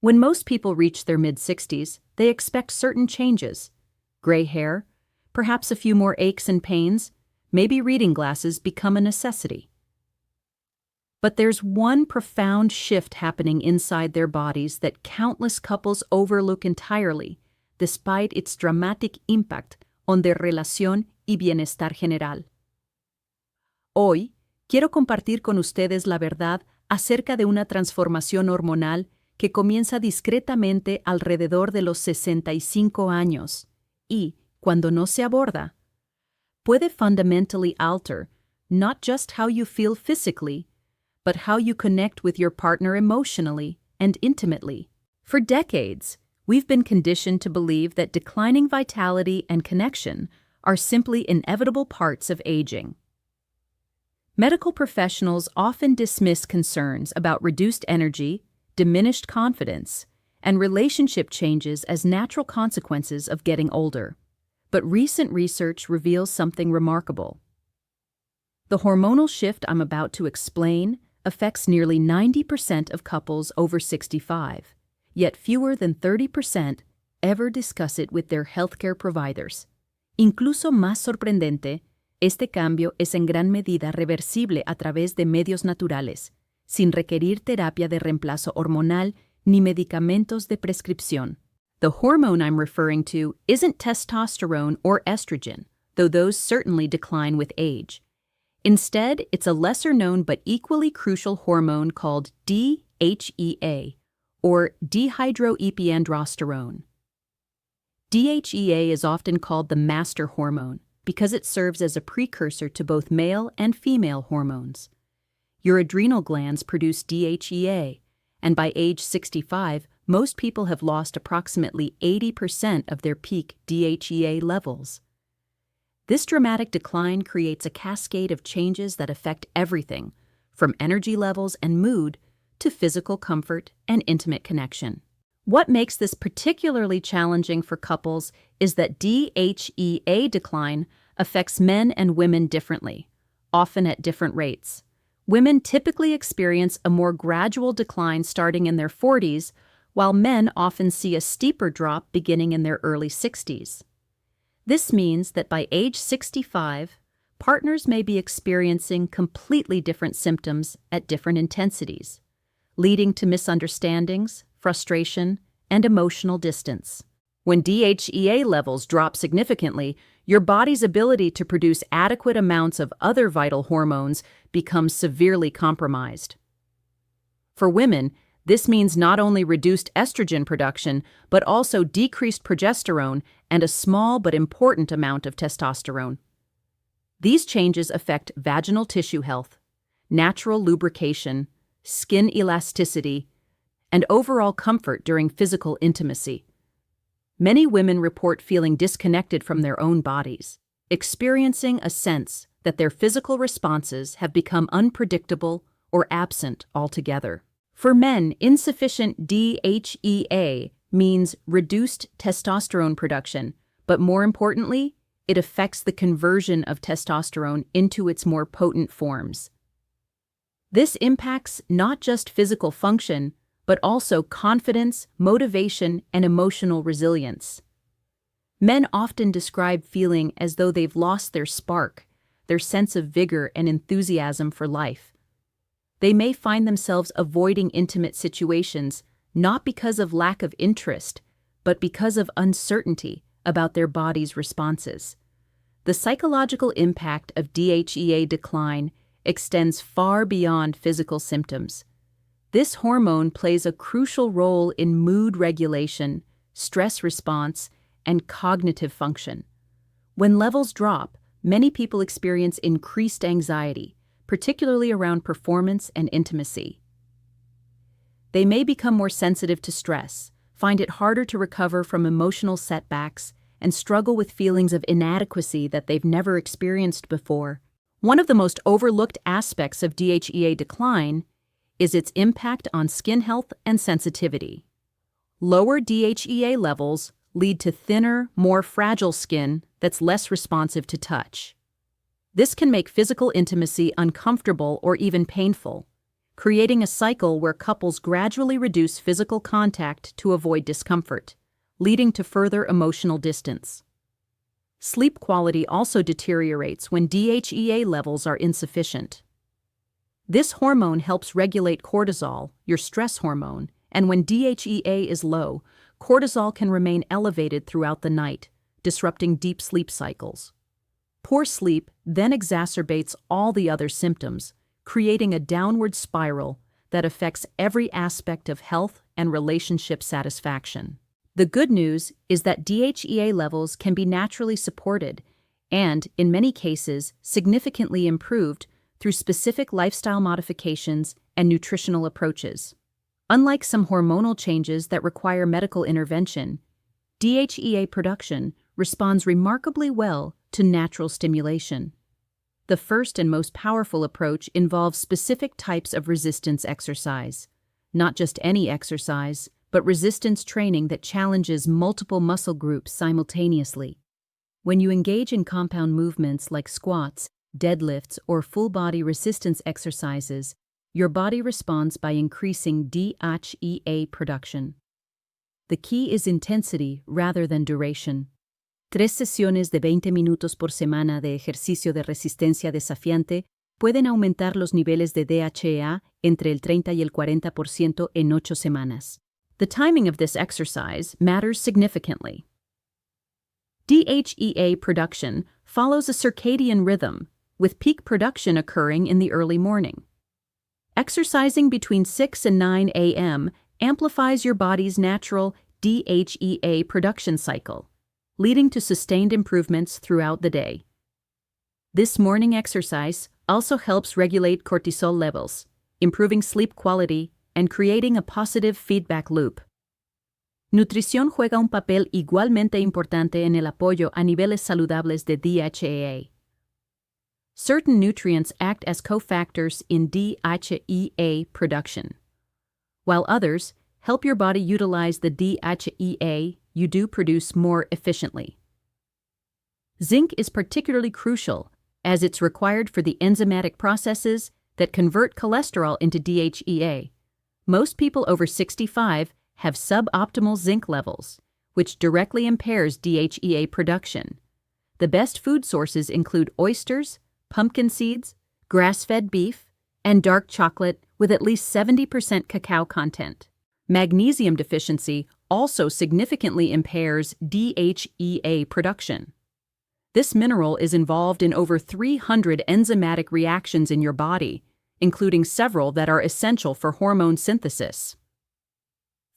When most people reach their mid-60s, they expect certain changes. Gray hair, perhaps a few more aches and pains, maybe reading glasses become a necessity. But there's one profound shift happening inside their bodies that countless couples overlook entirely, despite its dramatic impact on their relación y bienestar general. Hoy, quiero compartir con ustedes la verdad acerca de una transformación hormonal que comienza discretamente alrededor de los 65 años y, cuando no se aborda, puede fundamentally alter not just how you feel physically, but how you connect with your partner emotionally and intimately. For decades, we've been conditioned to believe that declining vitality and connection are simply inevitable parts of aging. Medical professionals often dismiss concerns about reduced energy, diminished confidence, and relationship changes as natural consequences of getting older. But recent research reveals something remarkable. The hormonal shift I'm about to explain affects nearly 90% of couples over 65, yet fewer than 30% ever discuss it with their healthcare providers. Incluso más sorprendente, este cambio es en gran medida reversible a través de medios naturales, sin requerir terapia de reemplazo hormonal ni medicamentos de prescripción. The hormone I'm referring to isn't testosterone or estrogen, though those certainly decline with age. Instead, it's a lesser-known but equally crucial hormone called DHEA, or dehydroepiandrosterone. DHEA is often called the master hormone because it serves as a precursor to both male and female hormones. Your adrenal glands produce DHEA, and by age 65, most people have lost approximately 80% of their peak DHEA levels. This dramatic decline creates a cascade of changes that affect everything, from energy levels and mood to physical comfort and intimate connection. What makes this particularly challenging for couples is that DHEA decline affects men and women differently, often at different rates. Women typically experience a more gradual decline starting in their 40s, while men often see a steeper drop beginning in their early 60s. This means that by age 65, partners may be experiencing completely different symptoms at different intensities, leading to misunderstandings, frustration, and emotional distance. When DHEA levels drop significantly, your body's ability to produce adequate amounts of other vital hormones becomes severely compromised. For women, this means not only reduced estrogen production, but also decreased progesterone and a small but important amount of testosterone. These changes affect vaginal tissue health, natural lubrication, skin elasticity, and overall comfort during physical intimacy. Many women report feeling disconnected from their own bodies, experiencing a sense that their physical responses have become unpredictable or absent altogether. For men, insufficient DHEA means reduced testosterone production, but more importantly, it affects the conversion of testosterone into its more potent forms. This impacts not just physical function, but also confidence, motivation, and emotional resilience. Men often describe feeling as though they've lost their spark, their sense of vigor and enthusiasm for life. They may find themselves avoiding intimate situations not because of lack of interest, but because of uncertainty about their body's responses. The psychological impact of DHEA decline extends far beyond physical symptoms. This hormone plays a crucial role in mood regulation, stress response, and cognitive function. When levels drop, many people experience increased anxiety, particularly around performance and intimacy. They may become more sensitive to stress, find it harder to recover from emotional setbacks, and struggle with feelings of inadequacy that they've never experienced before. One of the most overlooked aspects of DHEA decline is its impact on skin health and sensitivity. Lower DHEA levels lead to thinner, more fragile skin that's less responsive to touch. This can make physical intimacy uncomfortable or even painful, creating a cycle where couples gradually reduce physical contact to avoid discomfort, leading to further emotional distance. Sleep quality also deteriorates when DHEA levels are insufficient. This hormone helps regulate cortisol, your stress hormone, and when DHEA is low, cortisol can remain elevated throughout the night, disrupting deep sleep cycles. Poor sleep then exacerbates all the other symptoms, creating a downward spiral that affects every aspect of health and relationship satisfaction. The good news is that DHEA levels can be naturally supported and, in many cases, significantly improved through specific lifestyle modifications and nutritional approaches. Unlike some hormonal changes that require medical intervention, DHEA production responds remarkably well to natural stimulation. The first and most powerful approach involves specific types of resistance exercise. Not just any exercise, but resistance training that challenges multiple muscle groups simultaneously. When you engage in compound movements like squats, deadlifts, or full-body resistance exercises, your body responds by increasing DHEA production. The key is intensity rather than duration. 3 sesiones de 20 minutos por semana de ejercicio de resistencia desafiante pueden aumentar los niveles de DHEA entre el 30 y el 40% en 8 semanas. The timing of this exercise matters significantly. DHEA production follows a circadian rhythm, with peak production occurring in the early morning. Exercising between 6 and 9 a.m. amplifies your body's natural DHEA production cycle, leading to sustained improvements throughout the day. This morning exercise also helps regulate cortisol levels, improving sleep quality and creating a positive feedback loop. Nutrición juega un papel igualmente importante en el apoyo a niveles saludables de DHEA. Certain nutrients act as cofactors in DHEA production, while others help your body utilize the DHEA you do produce more efficiently. Zinc is particularly crucial as it's required for the enzymatic processes that convert cholesterol into DHEA. Most people over 65 have suboptimal zinc levels, which directly impairs DHEA production. The best food sources include oysters, pumpkin seeds, grass-fed beef, and dark chocolate with at least 70% cacao content. Magnesium deficiency also significantly impairs DHEA production. This mineral is involved in over 300 enzymatic reactions in your body, including several that are essential for hormone synthesis.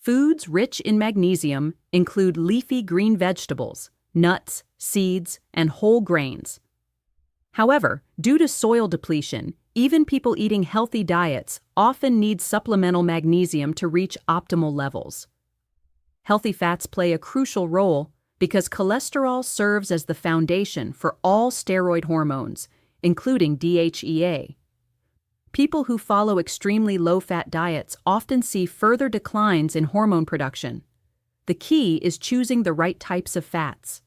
Foods rich in magnesium include leafy green vegetables, nuts, seeds, and whole grains. However, due to soil depletion, even people eating healthy diets often need supplemental magnesium to reach optimal levels. Healthy fats play a crucial role because cholesterol serves as the foundation for all steroid hormones, including DHEA. People who follow extremely low-fat diets often see further declines in hormone production. The key is choosing the right types of fats.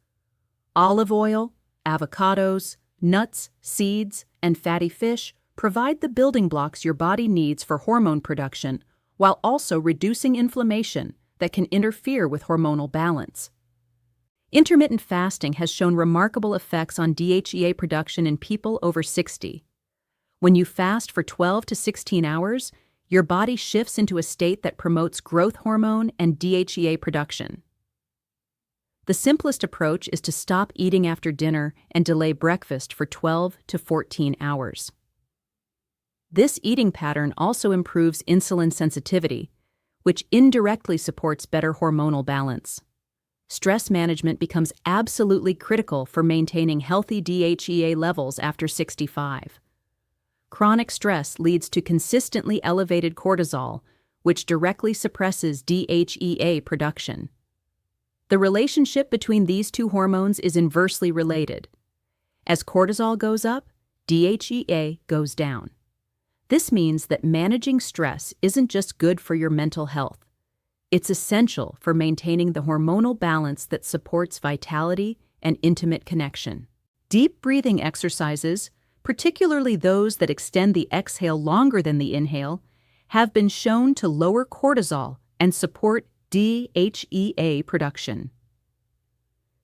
Olive oil, avocados, nuts, seeds, and fatty fish provide the building blocks your body needs for hormone production while also reducing inflammation that can interfere with hormonal balance. Intermittent fasting has shown remarkable effects on DHEA production in people over 60. When you fast for 12 to 16 hours, your body shifts into a state that promotes growth hormone and DHEA production. The simplest approach is to stop eating after dinner and delay breakfast for 12 to 14 hours. This eating pattern also improves insulin sensitivity, which indirectly supports better hormonal balance. Stress management becomes absolutely critical for maintaining healthy DHEA levels after 65. Chronic stress leads to consistently elevated cortisol, which directly suppresses DHEA production. The relationship between these two hormones is inversely related. As cortisol goes up, DHEA goes down. This means that managing stress isn't just good for your mental health. It's essential for maintaining the hormonal balance that supports vitality and intimate connection. Deep breathing exercises, particularly those that extend the exhale longer than the inhale, have been shown to lower cortisol and support DHEA production.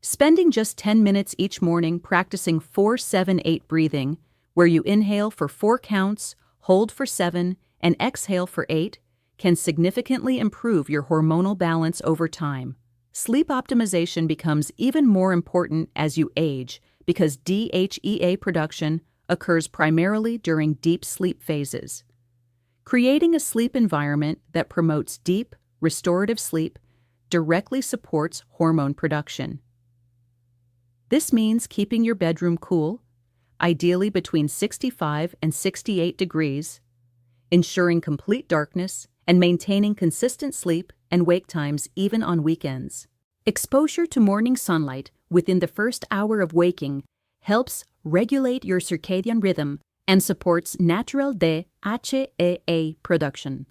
Spending just 10 minutes each morning practicing 4-7-8 breathing, where you inhale for 4 counts, hold for 7, and exhale for 8, can significantly improve your hormonal balance over time. Sleep optimization becomes even more important as you age because DHEA production occurs primarily during deep sleep phases. Creating a sleep environment that promotes deep, restorative sleep directly supports hormone production. This means keeping your bedroom cool, ideally between 65 and 68 degrees, ensuring complete darkness, and maintaining consistent sleep and wake times even on weekends. Exposure to morning sunlight within the first hour of waking helps regulate your circadian rhythm and supports natural DHEA production.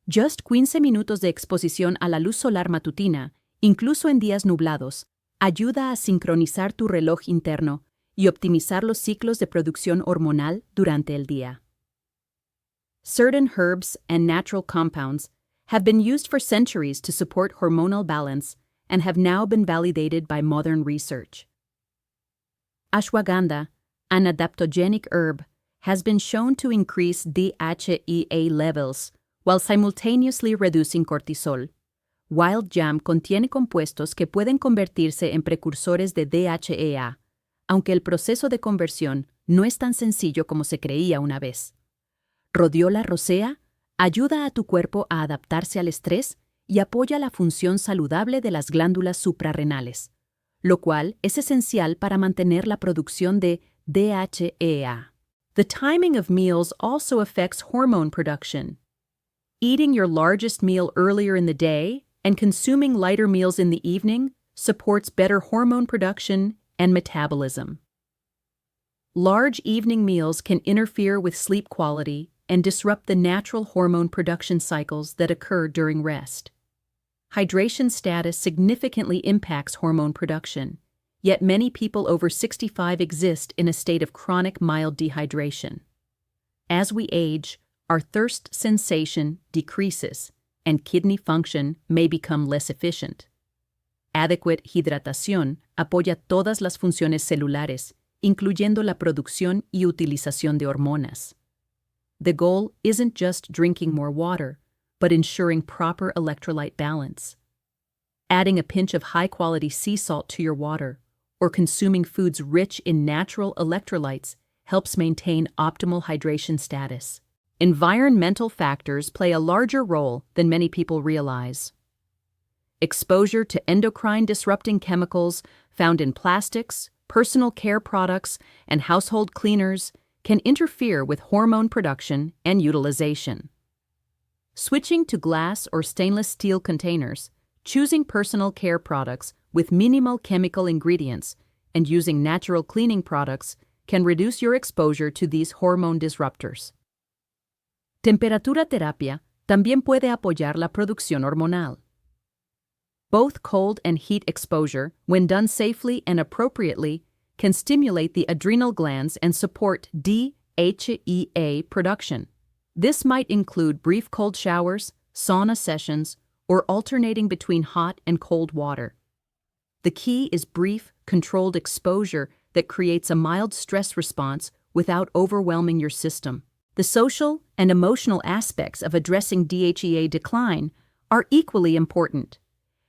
Just 15 minutos de exposición a la luz solar matutina, incluso en días nublados, ayuda a sincronizar tu reloj interno y optimizar los ciclos de producción hormonal durante el día. Certain herbs and natural compounds have been used for centuries to support hormonal balance and have now been validated by modern research. Ashwagandha, an adaptogenic herb, has been shown to increase DHEA levels while simultaneously reducing cortisol. Wild Jam contiene compuestos que pueden convertirse en precursores de DHEA, aunque el proceso de conversión no es tan sencillo como se creía una vez. Rhodiola rosea ayuda a tu cuerpo a adaptarse al estrés y apoya la función saludable de las glándulas suprarrenales, lo cual es esencial para mantener la producción de DHEA. The timing of meals also affects hormone production. Eating your largest meal earlier in the day and consuming lighter meals in the evening supports better hormone production and metabolism. Large evening meals can interfere with sleep quality and disrupt the natural hormone production cycles that occur during rest. Hydration status significantly impacts hormone production, yet many people over 65 exist in a state of chronic mild dehydration. As we age, our thirst sensation decreases and kidney function may become less efficient. Adequate hidratación apoya todas las funciones celulares, incluyendo la producción y utilización de hormonas. The goal isn't just drinking more water, but ensuring proper electrolyte balance. Adding a pinch of high-quality sea salt to your water or consuming foods rich in natural electrolytes helps maintain optimal hydration status. Environmental factors play a larger role than many people realize. Exposure to endocrine-disrupting chemicals found in plastics, personal care products, and household cleaners can interfere with hormone production and utilization. Switching to glass or stainless steel containers, choosing personal care products with minimal chemical ingredients, and using natural cleaning products can reduce your exposure to these hormone disruptors. Temperatura terapia también puede apoyar la producción hormonal. Both cold and heat exposure, when done safely and appropriately, can stimulate the adrenal glands and support DHEA production. This might include brief cold showers, sauna sessions, or alternating between hot and cold water. The key is brief, controlled exposure that creates a mild stress response without overwhelming your system. The social and emotional aspects of addressing DHEA decline are equally important.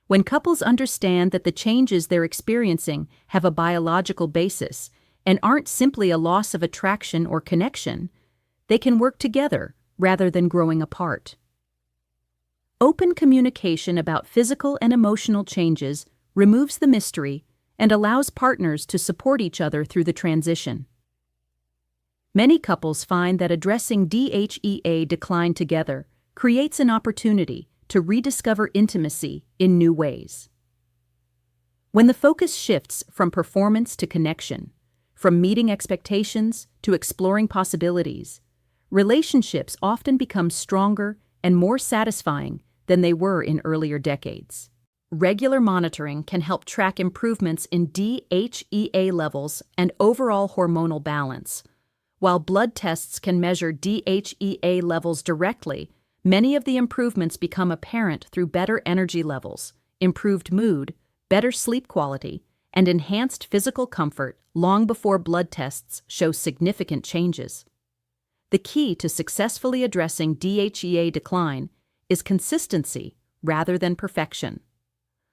When couples understand that the changes they're experiencing have a biological basis and aren't simply a loss of attraction or connection, they can work together rather than growing apart. Open communication about physical and emotional changes removes the mystery and allows partners to support each other through the transition. Many couples find that addressing DHEA decline together creates an opportunity to rediscover intimacy in new ways. When the focus shifts from performance to connection, from meeting expectations to exploring possibilities, relationships often become stronger and more satisfying than they were in earlier decades. Regular monitoring can help track improvements in DHEA levels and overall hormonal balance, while blood tests can measure DHEA levels directly. Many of the improvements become apparent through better energy levels, improved mood, better sleep quality, and enhanced physical comfort long before blood tests show significant changes. The key to successfully addressing DHEA decline is consistency rather than perfection.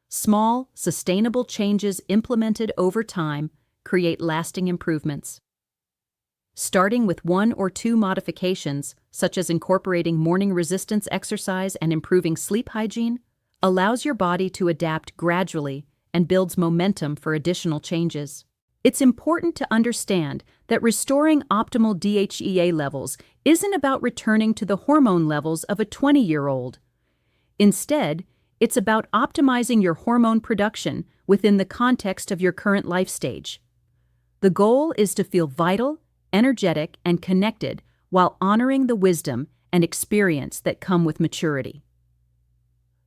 Small, sustainable changes implemented over time create lasting improvements. Starting with 1 or 2 modifications, such as incorporating morning resistance exercise and improving sleep hygiene, allows your body to adapt gradually and builds momentum for additional changes. It's important to understand that restoring optimal DHEA levels isn't about returning to the hormone levels of a 20-year-old. Instead, it's about optimizing your hormone production within the context of your current life stage. The goal is to feel vital, energetic, and connected while honoring the wisdom and experience that come with maturity.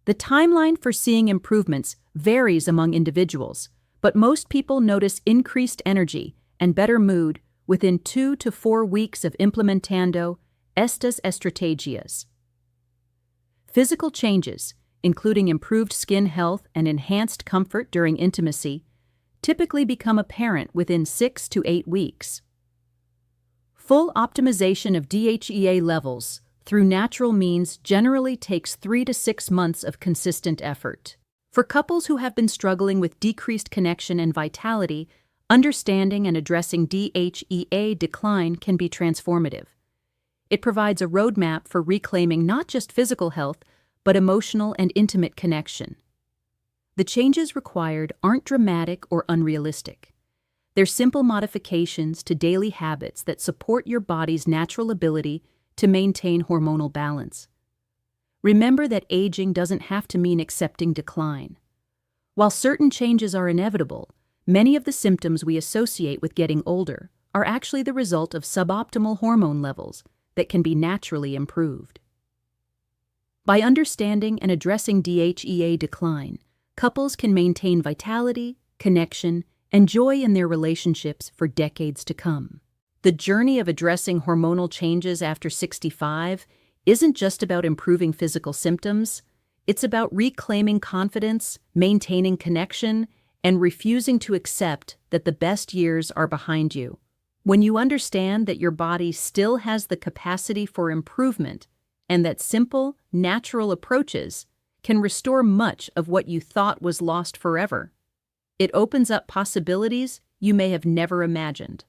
The timeline for seeing improvements varies among individuals, but most people notice increased energy and better mood within 2 to 4 weeks of implementando estas estrategias. Physical changes, including improved skin health and enhanced comfort during intimacy, typically become apparent within 6 to 8 weeks. Full optimization of DHEA levels through natural means generally takes 3 to 6 months of consistent effort. For couples who have been struggling with decreased connection and vitality, understanding and addressing DHEA decline can be transformative. It provides a roadmap for reclaiming not just physical health, but emotional and intimate connection. The changes required aren't dramatic or unrealistic. They're simple modifications to daily habits that support your body's natural ability to maintain hormonal balance. Remember that aging doesn't have to mean accepting decline. While certain changes are inevitable, many of the symptoms we associate with getting older are actually the result of suboptimal hormone levels that can be naturally improved. By understanding and addressing DHEA decline, couples can maintain vitality, connection, and joy in their relationships for decades to come. The journey of addressing hormonal changes after 65 isn't just about improving physical symptoms, it's about reclaiming confidence, maintaining connection, and refusing to accept that the best years are behind you. When you understand that your body still has the capacity for improvement and that simple, natural approaches can restore much of what you thought was lost forever, it opens up possibilities you may have never imagined.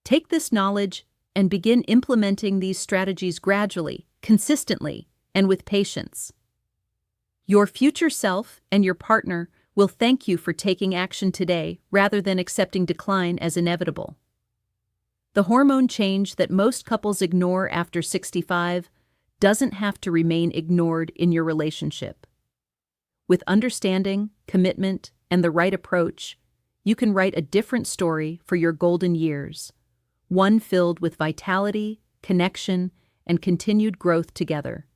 Take this knowledge and begin implementing these strategies gradually, consistently, and with patience. Your future self and your partner will thank you for taking action today rather than accepting decline as inevitable. The hormone change that most couples ignore after 65 doesn't have to remain ignored in your relationship. With understanding, commitment, and the right approach, you can write a different story for your golden years, one filled with vitality, connection, and continued growth together.